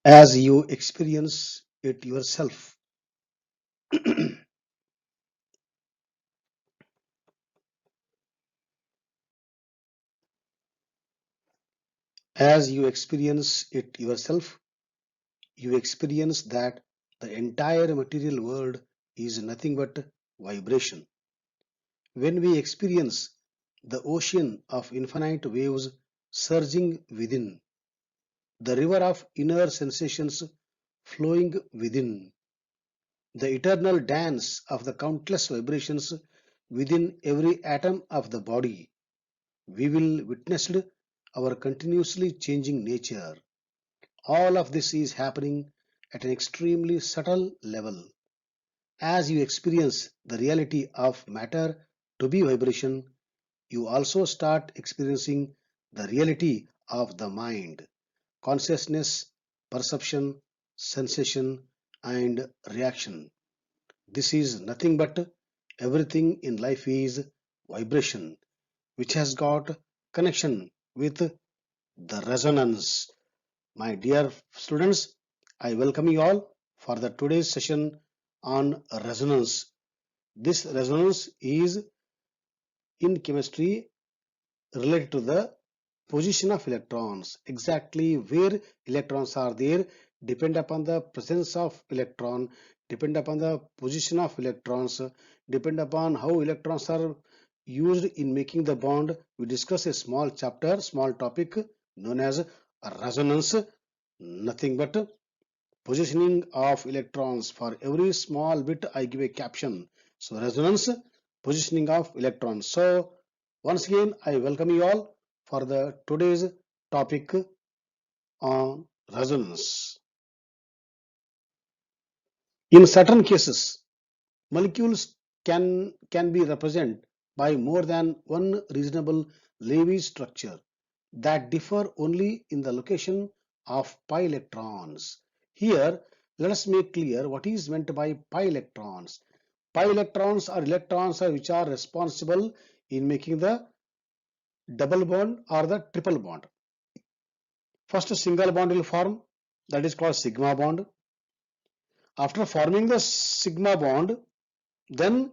as you experience it yourself. As you experience it yourself, you experience that the entire material world is nothing but vibration. When we experience the ocean of infinite waves surging within, the river of inner sensations flowing within, the eternal dance of the countless vibrations within every atom of the body, we will witness our continuously changing nature. All of this is happening at an extremely subtle level. As you experience the reality of matter to be vibration, you also start experiencing the reality of the mind, consciousness, perception, sensation, and reaction. This is nothing but everything in life is vibration, which has got connection with the resonance. My dear students, I welcome you all for the today's session on resonance. This resonance is in chemistry related to the position of electrons. Exactly where electrons are there depend upon the presence of electron, depend upon the position of electrons, depend upon how electrons are used in making the bond. We discuss a small chapter, small topic known as resonance, nothing but positioning of electrons. For every small bit I give a caption. So resonance, positioning of electrons. So once again I welcome you all for the today's topic on resonance. In certain cases, molecules can be represented by more than one reasonable Lewis structure that differ only in the location of pi electrons. Here, let us make clear what is meant by pi electrons. Pi electrons are electrons which are responsible in making the double bond or the triple bond. First, a single bond will form, that is called sigma bond. After forming the sigma bond, then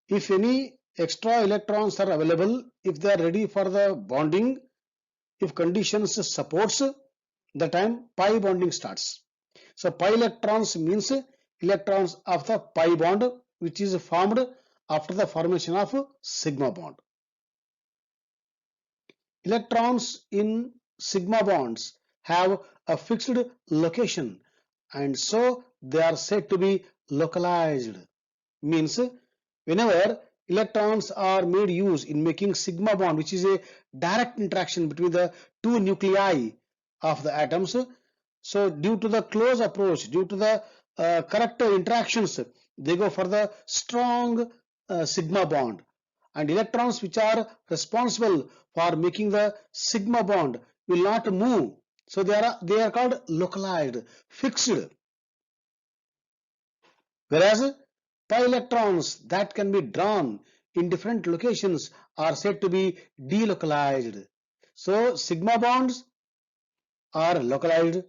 if any extra electrons are available, if they are ready for the bonding, if conditions supports, the time pi bonding starts. So pi electrons means electrons of the pi bond which is formed after the formation of sigma bond. Electrons in sigma bonds have a fixed location and so they are said to be localized. Means whenever electrons are made use in making sigma bond, which is a direct interaction between the two nuclei of the atoms, so due to the close approach, due to the correct interactions, they go for the strong sigma bond, and electrons which are responsible for making the sigma bond will not move, so they are called localized, fixed. Whereas pi electrons that can be drawn in different locations are said to be delocalized. So sigma bonds are localized,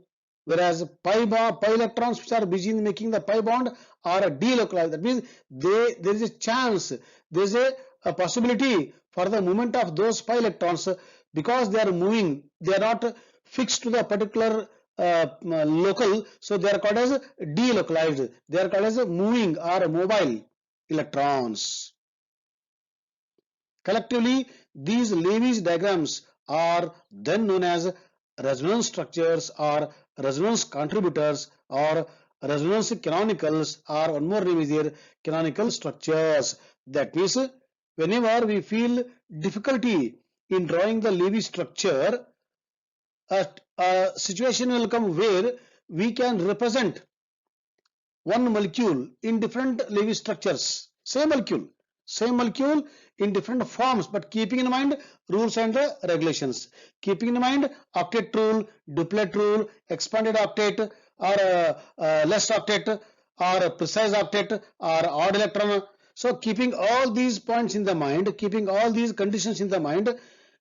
whereas pi electrons which are busy in making the pi bond are delocalized. That means there is a chance, there is a possibility for the movement of those pi electrons, because they are moving, they are not fixed to the particular local, so they are called as delocalized. They are called as moving or mobile electrons. Collectively, these Lewis diagrams are then known as resonance structures or resonance contributors or resonance canonicals, or one more name is there, canonical structures. That means whenever we feel difficulty in drawing the Lewis structure, a situation will come where we can represent one molecule in different Lewis structures. Same molecule in different forms, but keeping in mind rules and regulations. Keeping in mind octet rule, duplet rule, expanded octet, or less octet, or precise octet, or odd electron. So keeping all these points in the mind, keeping all these conditions in the mind,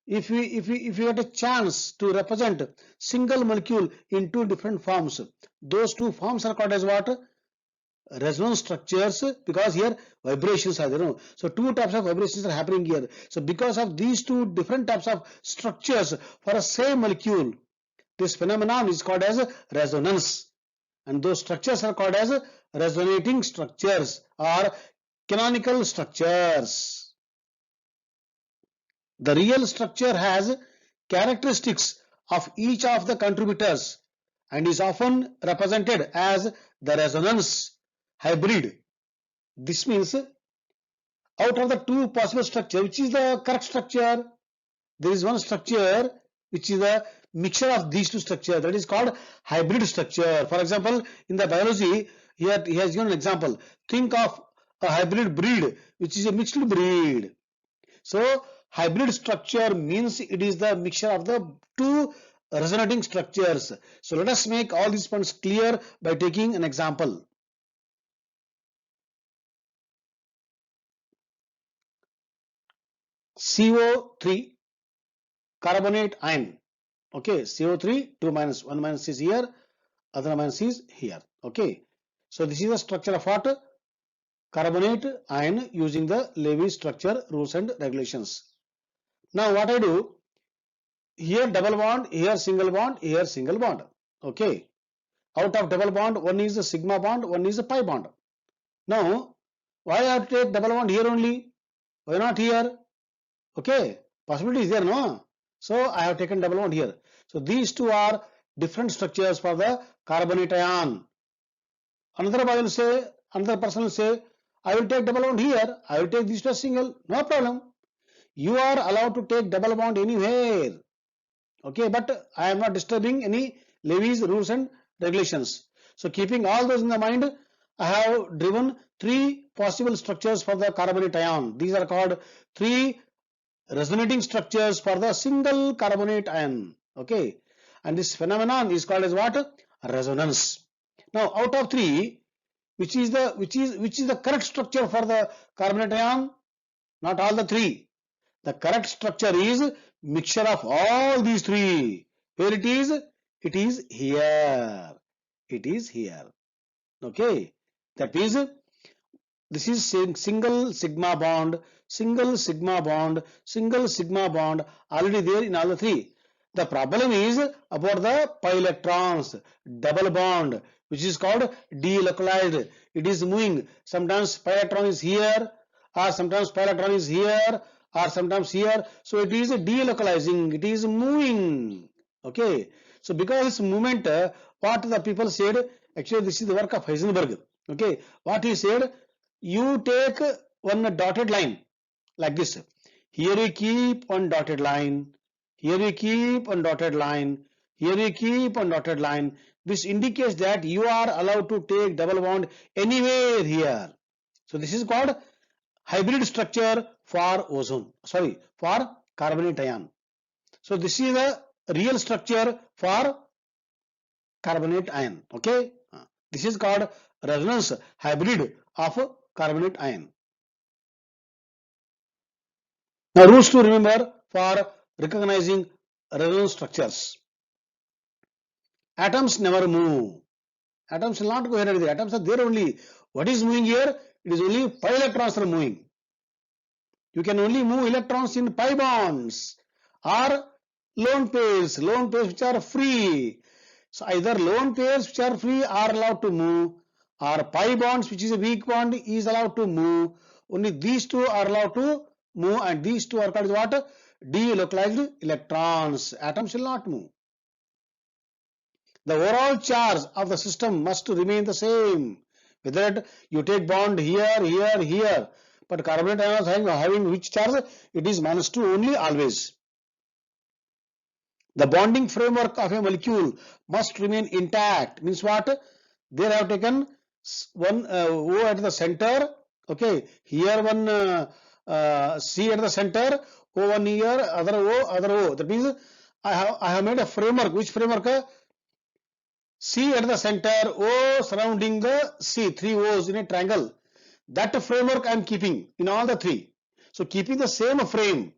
if we get a chance to represent single molecule in two different forms, those two forms are called as what? Resonance structures, because here vibrations are there. No? So two types of vibrations are happening here. So because of these two different types of structures for a same molecule, this phenomenon is called as resonance, and those structures are called as resonating structures or canonical structures. The real structure has characteristics of each of the contributors and is often represented as the resonance hybrid. This means out of the two possible structure, which is the correct structure? There is one structure which is a mixture of these two structures, that is called hybrid structure. For example, in the biology, here he has given an example. Think of a hybrid breed, which is a mixed breed. So hybrid structure means it is the mixture of the two resonating structures. So let us make all these points clear by taking an example. CO3 carbonate ion. Okay, CO3, 2 minus, 1 minus is here, other minus is here. Okay, so this is the structure of what? Carbonate ion using the Lewis structure rules and regulations. Now what I do, here double bond, here single bond, here single bond. Okay, out of double bond, one is a sigma bond, one is a pi bond. Now, why I have to take double bond here only? Why not here? Okay, possibility is there, no? So I have taken double bond here. So these two are different structures for the carbonate ion. Another boy will say, another person will say, I will take double bond here, I will take this to a single, no problem. You are allowed to take double bond anywhere. Okay, but I am not disturbing any Lewis rules and regulations. So keeping all those in the mind, I have driven three possible structures for the carbonate ion. These are called three resonating structures for the single carbonate ion. Okay, and this phenomenon is called as what? Resonance. Now out of three, which is the correct structure for the carbonate ion? Not all the three. The correct structure is mixture of all these three. Where it is? It is here. It is here. Okay. That means this is single sigma bond, single sigma bond, single sigma bond already there in all the three. The problem is about the pi electrons, double bond, which is called delocalized. It is moving. Sometimes pi electron is here, or sometimes pi electron is here, or sometimes here. So it is delocalizing. It is moving. Okay. So because this movement, what the people said, actually this is the work of Heisenberg. Okay. What he said, you take one dotted line like this. Here we keep one dotted line. Here we keep one dotted line. Here we keep one dotted line. This indicates that you are allowed to take double bond anywhere here. So this is called hybrid structure for ozone. Sorry, for carbonate ion. So this is the real structure for carbonate ion. Okay. This is called resonance hybrid of carbonate ion. Now rules to remember for recognizing resonance structures. Atoms never move. Atoms will not go here and there. Atoms are there only. What is moving here? It is only pi electrons are moving. You can only move electrons in pi bonds or lone pairs which are free. So either lone pairs which are free are allowed to move, or pi bonds which is a weak bond is allowed to move. Only these two are allowed to move, and these two are called what? Delocalized electrons. Atoms will not move. The overall charge of the system must remain the same. Whether you take bond here, but carbonate ions having which charge? It is -2 only always. The bonding framework of a molecule must remain intact. Means what? There I have taken one O at the center. Okay, here one C at the center. O one here, other O. That means I have made a framework. Which framework? C at the center, O surrounding the C, three O's in a triangle. That framework I am keeping in all the three. So keeping the same frame,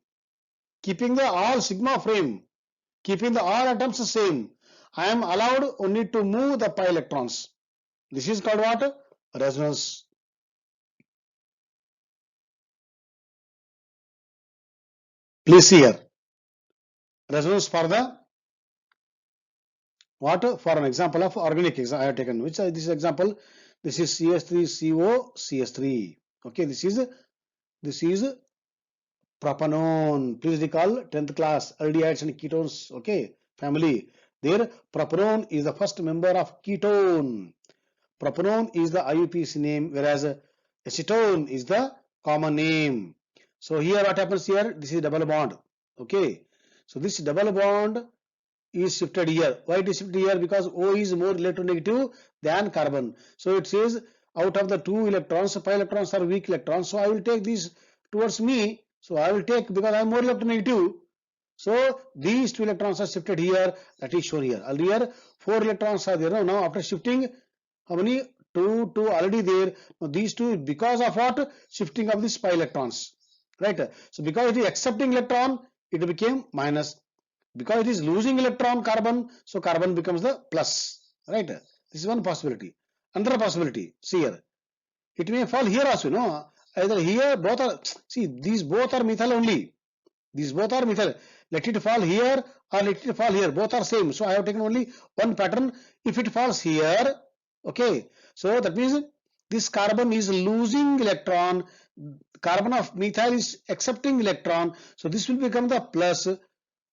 keeping the all sigma frame, keeping the all atoms the same, I am allowed only to move the pi electrons. This is called what? Resonance. Please see here. Resonance for the what? For an example of organic I have taken. Which this example? This is CS3CO CS3. Okay, this is propanone. Please recall 10th class aldehydes and ketones. Okay, family. There, propanone is the first member of ketone. Propanone is the IUPAC name, whereas acetone is the common name. So here what happens here? This is double bond. Okay, so this double bond is shifted here. Why it is shifted here? Because O is more electronegative than carbon. So it says out of the two electrons, pi electrons are weak electrons. So I will take these towards me. So I will take because I am more electronegative. So these two electrons are shifted here. That is shown here. Earlier 4 electrons are there. Now after shifting, how many? Two already there. Now these two, because of what? Shifting of these pi electrons. Right. So because it is accepting electron, it became minus. Because it is losing electron carbon, so carbon becomes the plus. Right. This is one possibility. Another possibility. See here. It may fall here also. No. Either here both are. See, these both are methyl only. These both are methyl. Let it fall here or let it fall here. Both are same. So I have taken only one pattern. If it falls here, okay. So that means this carbon is losing electron. Carbon of methyl is accepting electron. So this will become the plus, or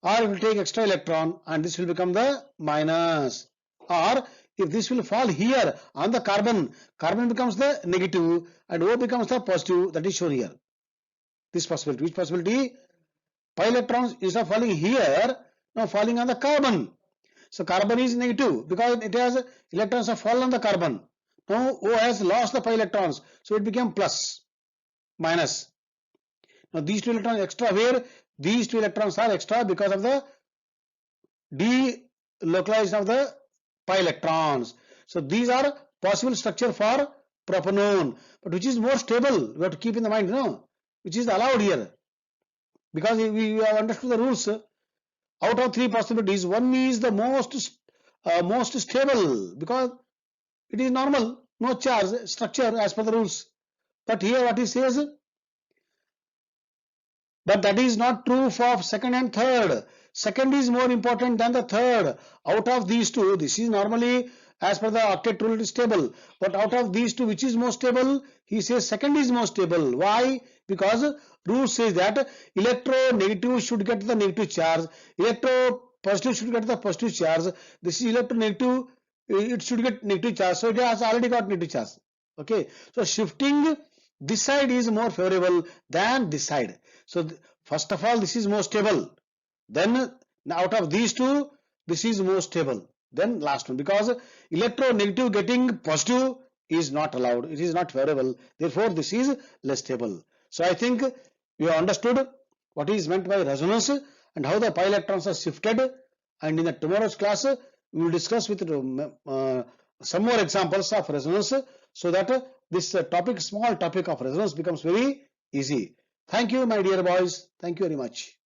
it will take extra electron, and this will become the minus. Or if this will fall here on the carbon, carbon becomes the negative and O becomes the positive. That is shown here. This possibility. Which possibility? Pi electrons instead of falling here, now falling on the carbon. So carbon is negative because it has electrons have fallen on the carbon. Now O has lost the pi electrons, so it became plus, minus. Now these two electrons extra, where these two electrons are extra because of the delocalization of the pi electrons. So these are possible structure for propanone, but which is more stable? We have to keep in the mind, no, which is allowed here, because we have understood the rules. Out of 3 possibilities, one is the most stable because it is normal, no charge structure as per the rules. But here what he says, but that is not true for second and third. Second is more important than the third. Out of these two, this is normally as per the octet rule it is stable. But out of these two, which is more stable? He says second is more stable. Why? Because rule says that electronegative should get the negative charge. Electropositive should get the positive charge. This is electronegative, it should get negative charge. So it has already got negative charge. Okay. So shifting this side is more favorable than this side. So first of all, this is more stable. Then out of these two, this is more stable. Then last one, because electronegative getting positive is not allowed. It is not favorable. Therefore, this is less stable. So I think you have understood what is meant by resonance and how the pi electrons are shifted. And in the tomorrow's class, we will discuss with some more examples of resonance, so that this small topic of resonance becomes very easy. Thank you, my dear boys. Thank you very much.